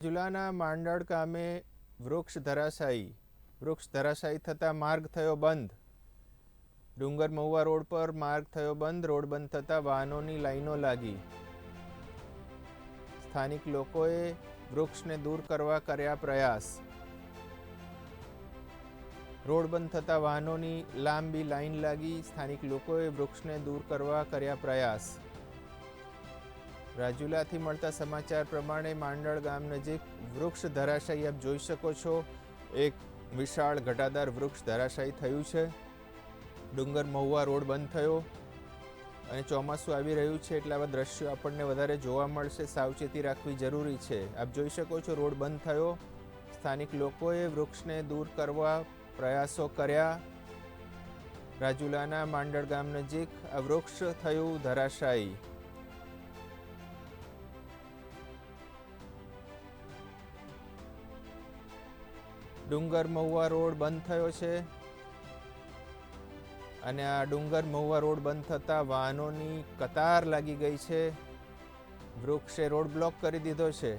જુલાના માંડળ ગામે વૃક્ષ ધરાશાયી થતાં માર્ગ થયો બંધ. ડુંગર મહુવા રોડ પર માર્ગ થયો બંધ. રોડ બંધ થતાં વાહનોની લાઈનો લાગી. સ્થાનિક લોકોએ વૃક્ષને દૂર કરવા કર્યા પ્રયાસ. રોડ બંધ થતાં વાહનોની લાંબી લાઈન લાગી. સ્થાનિક લોકોએ વૃક્ષને દૂર કરવા કર્યા પ્રયાસ. રાજુલાથી મળતા સમાચાર પ્રમાણે માંડળ ગામ નજીક વૃક્ષ ધરાશાયી આપ જોઈ શકો છો. એક વિશાળ ઘટાદાર વૃક્ષ ધરાશાયી થયું છે. ડુંગર મહુવા રોડ બંધ થયો અને ચોમાસું આવી રહ્યું છે એટલે આવા દ્રશ્યો આપણને વધારે જોવા મળશે. સાવચેતી રાખવી જરૂરી છે. આપ જોઈ શકો છો રોડ બંધ થયો. સ્થાનિક લોકોએ વૃક્ષને દૂર કરવા પ્રયાસો કર્યા. રાજુલાના માંડળ ગામ નજીક આ વૃક્ષ થયું ધરાશાયી. ડુંગર મહુવા રોડ બંધ થયો છે અને આ ડુંગર મહુવા રોડ બંધ થતાં વાહનોની કતાર લાગી ગઈ છે. વૃક્ષે રોડ બ્લોક કરી દીધો છે.